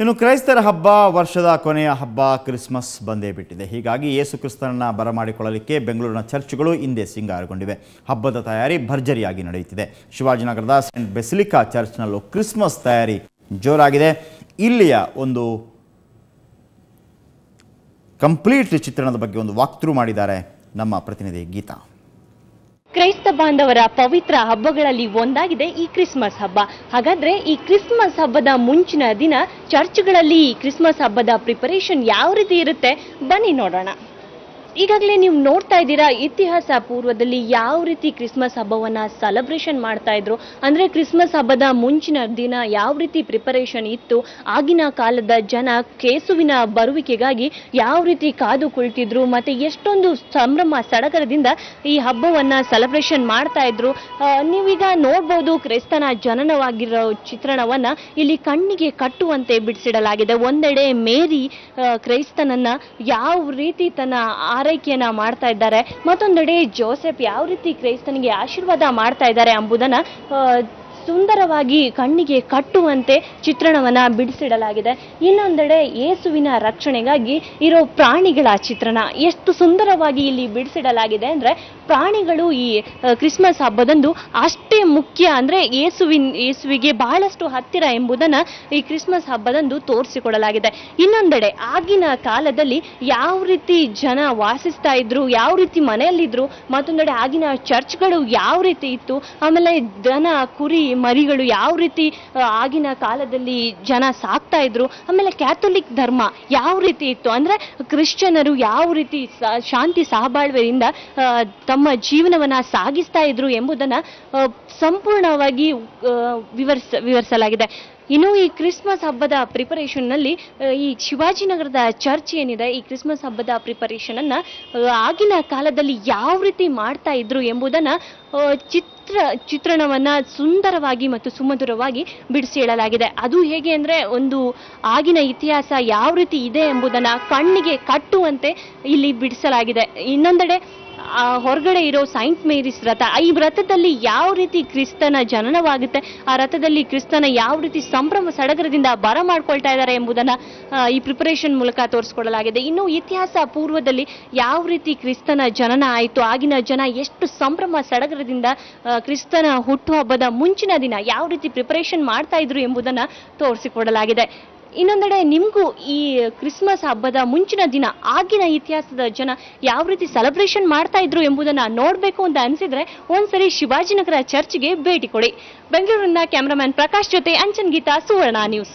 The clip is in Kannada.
ಇನ್ನು ಕ್ರೈಸ್ತರ ಹಬ್ಬ ವರ್ಷದ ಕೊನೆಯ ಹಬ್ಬ ಕ್ರಿಸ್ಮಸ್ ಬಂದೇ ಬಿಟ್ಟಿದೆ. ಹೀಗಾಗಿ ಯೇಸು ಕ್ರಿಸ್ತನನ್ನ ಬರಮಾಡಿಕೊಳ್ಳಲಿಕ್ಕೆ ಬೆಂಗಳೂರಿನ ಚರ್ಚ್ಗಳು ಹಿಂದೆ ಸಿಂಗಾರಗೊಂಡಿವೆ. ಹಬ್ಬದ ತಯಾರಿ ಭರ್ಜರಿಯಾಗಿ ನಡೆಯುತ್ತಿದೆ. ಶಿವಾಜಿನಗರದ ಸೇಂಟ್ ಬೆಸಿಲಿಕಾ ಚರ್ಚ್ನಲ್ಲೂ ಕ್ರಿಸ್ಮಸ್ ತಯಾರಿ ಜೋರಾಗಿದೆ. ಇಲ್ಲಿಯ ಒಂದು ಕಂಪ್ಲೀಟ್ ಚಿತ್ರಣದ ಬಗ್ಗೆ ಒಂದು ವಾಕ್ ಥ್ರೂ ಮಾಡಿದ್ದಾರೆ ನಮ್ಮ ಪ್ರತಿನಿಧಿ ಗೀತಾ. ಕ್ರೈಸ್ತ ಬಾಂಧವರ ಪವಿತ್ರ ಹಬ್ಬಗಳಲ್ಲಿ ಒಂದಾಗಿದೆ ಈ ಕ್ರಿಸ್ಮಸ್ ಹಬ್ಬ. ಹಾಗಾದ್ರೆ ಈ ಕ್ರಿಸ್ಮಸ್ ಹಬ್ಬದ ಮುಂಚಿನ ದಿನ ಚರ್ಚ್ಗಳಲ್ಲಿ ಈ ಕ್ರಿಸ್ಮಸ್ ಹಬ್ಬದ ಪ್ರಿಪರೇಷನ್ ಯಾವ ರೀತಿ ಇರುತ್ತೆ ಬನ್ನಿ ನೋಡೋಣ. ಈಗಾಗಲೇ ನೀವು ನೋಡ್ತಾ ಇದ್ದೀರಾ, ಇತಿಹಾಸ ಪೂರ್ವದಲ್ಲಿ ಯಾವ ರೀತಿ ಕ್ರಿಸ್ಮಸ್ ಹಬ್ಬವನ್ನ ಸೆಲೆಬ್ರೇಷನ್ ಮಾಡ್ತಾ ಇದ್ರು, ಅಂದ್ರೆ ಕ್ರಿಸ್ಮಸ್ ಹಬ್ಬದ ಮುಂಚಿನ ದಿನ ಯಾವ ರೀತಿ ಪ್ರಿಪರೇಷನ್ ಇತ್ತು. ಆಗಿನ ಕಾಲದ ಜನ ಕೇಸುವಿನ ಬರುವಿಕೆಗಾಗಿ ಯಾವ ರೀತಿ ಕಾದು ಕುಳಿತಿದ್ರು, ಮತ್ತೆ ಎಷ್ಟೊಂದು ಸಂಭ್ರಮ ಸಡಗರದಿಂದ ಈ ಹಬ್ಬವನ್ನ ಸೆಲೆಬ್ರೇಷನ್ ಮಾಡ್ತಾ ಇದ್ರು. ನೀವೀಗ ನೋಡ್ಬೋದು, ಕ್ರೈಸ್ತನ ಜನನವಾಗಿರೋ ಚಿತ್ರಣವನ್ನ ಇಲ್ಲಿ ಕಣ್ಣಿಗೆ ಕಟ್ಟುವಂತೆ ಬಿಡಿಸಿಡಲಾಗಿದೆ. ಒಂದೆಡೆ ಮೇರಿ ಕ್ರೈಸ್ತನನ್ನ ಯಾವ ರೀತಿ ತನ್ನ ಆರೈಕೆಯನ್ನ ಮಾಡ್ತಾ ಇದ್ದಾರೆ, ಮತ್ತೊಂದೆಡೆ ಜೋಸೆಫ್ ಯಾವ ರೀತಿ ಕ್ರೈಸ್ತನಿಗೆ ಆಶೀರ್ವಾದ ಮಾಡ್ತಾ ಇದ್ದಾರೆ ಎಂಬುದನ್ನ ಸುಂದರವಾಗಿ ಕಣ್ಣಿಗೆ ಕಟ್ಟುವಂತೆ ಚಿತ್ರಣವನ್ನ ಬಿಡಿಸಿಡಲಾಗಿದೆ. ಇನ್ನೊಂದೆಡೆ ಯೇಸುವಿನ ರಕ್ಷಣೆಗಾಗಿ ಇರೋ ಪ್ರಾಣಿಗಳ ಚಿತ್ರಣ ಎಷ್ಟು ಸುಂದರವಾಗಿ ಇಲ್ಲಿ ಬಿಡಿಸಿಡಲಾಗಿದೆ ಅಂದ್ರೆ, ಪ್ರಾಣಿಗಳು ಈ ಕ್ರಿಸ್ಮಸ್ ಹಬ್ಬದಂದು ಅಷ್ಟೇ ಮುಖ್ಯ, ಅಂದ್ರೆ ಯೇಸುವಿಗೆ ಬಹಳಷ್ಟು ಹತ್ತಿರ ಎಂಬುದನ್ನ ಈ ಕ್ರಿಸ್ಮಸ್ ಹಬ್ಬದಂದು ತೋರಿಸಿಕೊಡಲಾಗಿದೆ. ಇನ್ನೊಂದೆಡೆ ಆಗಿನ ಕಾಲದಲ್ಲಿ ಯಾವ ರೀತಿ ಜನ ವಾಸಿಸ್ತಾ ಇದ್ರು, ಯಾವ ರೀತಿ ಮನೆಯಲ್ಲಿದ್ರು, ಮತ್ತೊಂದೆಡೆ ಆಗಿನ ಚರ್ಚ್ಗಳು ಯಾವ ರೀತಿ ಇತ್ತು, ಆಮೇಲೆ ದನ ಕುರಿ ಮರಿಗಳು ಯಾವ ರೀತಿ ಆಗಿನ ಕಾಲದಲ್ಲಿ ಜನ ಸಾಕ್ತಾ ಇದ್ರು, ಆಮೇಲೆ ಕ್ಯಾಥೋಲಿಕ್ ಧರ್ಮ ಯಾವ ರೀತಿ ಇತ್ತು, ಅಂದ್ರೆ ಕ್ರಿಶ್ಚಿಯನರು ಯಾವ ರೀತಿ ಶಾಂತಿ ಸಹಬಾಳ್ವೆಯಿಂದ ತಮ್ಮ ಜೀವನವನ್ನ ಸಾಗಿಸ್ತಾ ಇದ್ರು ಎಂಬುದನ್ನ ಸಂಪೂರ್ಣವಾಗಿ ವಿವರಿಸಲಾಗಿದೆ. ಇನ್ನು ಈ ಕ್ರಿಸ್ಮಸ್ ಹಬ್ಬದ ಪ್ರಿಪರೇಷನ್ ನಲ್ಲಿ ಈ ಶಿವಾಜಿನಗರದ ಚರ್ಚ್ ಏನಿದೆ, ಈ ಕ್ರಿಸ್ಮಸ್ ಹಬ್ಬದ ಪ್ರಿಪರೇಷನ್ ಅನ್ನ ಆಗಿನ ಕಾಲದಲ್ಲಿ ಯಾವ ರೀತಿ ಮಾಡ್ತಾ ಇದ್ರು ಎಂಬುದನ್ನ ಚಿತ್ರಣವನ್ನ ಸುಂದರವಾಗಿ ಮತ್ತು ಸುಮಧುರವಾಗಿ ಬಿಡಿಸಿ ಹೇಳಲಾಗಿದೆ. ಅದು ಹೇಗೆ ಅಂದ್ರೆ, ಒಂದು ಆಗಿನ ಇತಿಹಾಸ ಯಾವ ರೀತಿ ಇದೆ ಎಂಬುದನ್ನ ಕಣ್ಣಿಗೆ ಕಟ್ಟುವಂತೆ ಇಲ್ಲಿ ಬಿಡಿಸಲಾಗಿದೆ. ಇನ್ನೊಂದೆಡೆ ಹೊರಗಡೆ ಇರೋ ಸೈಂಟ್ ಮೇರಿಸ್ ರಥ, ಈ ರಥದಲ್ಲಿ ಯಾವ ರೀತಿ ಕ್ರಿಸ್ತನ ಜನನವಾಗುತ್ತೆ, ಆ ರಥದಲ್ಲಿ ಕ್ರಿಸ್ತನ ಯಾವ ರೀತಿ ಸಂಭ್ರಮ ಸಡಗರದಿಂದ ಬರ ಮಾಡ್ಕೊಳ್ತಾ ಇದ್ದಾರೆ ಎಂಬುದನ್ನ ಈ ಪ್ರಿಪರೇಷನ್ ಮೂಲಕ ತೋರಿಸ್ಕೊಡಲಾಗಿದೆ. ಇನ್ನು ಇತಿಹಾಸ ಪೂರ್ವದಲ್ಲಿ ಯಾವ ರೀತಿ ಕ್ರಿಸ್ತನ ಜನನ ಆಯಿತು, ಆಗಿನ ಜನ ಎಷ್ಟು ಸಂಭ್ರಮ ಸಡಗರದಿಂದ ಕ್ರಿಸ್ತನ ಹುಟ್ಟುಹಬ್ಬದ ಮುಂಚಿನ ದಿನ ಯಾವ ರೀತಿ ಪ್ರಿಪರೇಷನ್ ಮಾಡ್ತಾ ಇದ್ರು ಎಂಬುದನ್ನ ತೋರಿಸಿಕೊಡಲಾಗಿದೆ. ಇನ್ನೊಂದೆಡೆ ನಿಮಗೂ ಈ ಕ್ರಿಸ್ಮಸ್ ಹಬ್ಬದ ಮುಂಚಿನ ದಿನ ಆಗಿನ ಇತಿಹಾಸದ ಜನ ಯಾವ ರೀತಿ ಸೆಲೆಬ್ರೇಷನ್ ಮಾಡ್ತಾ ಇದ್ರು ಎಂಬುದನ್ನ ನೋಡ್ಬೇಕು ಅಂತ ಅನ್ಸಿದ್ರೆ ಒಂದ್ಸರಿ ಶಿವಾಜಿನಗರ ಚರ್ಚ್ಗೆ ಭೇಟಿ ಕೊಡಿ. ಬೆಂಗಳೂರಿನ ಕ್ಯಾಮರಾಮನ್ ಪ್ರಕಾಶ್ ಜೊತೆ ಅಂಚನ್ ಗೀತಾ, ಸುವರ್ಣ ನ್ಯೂಸ್.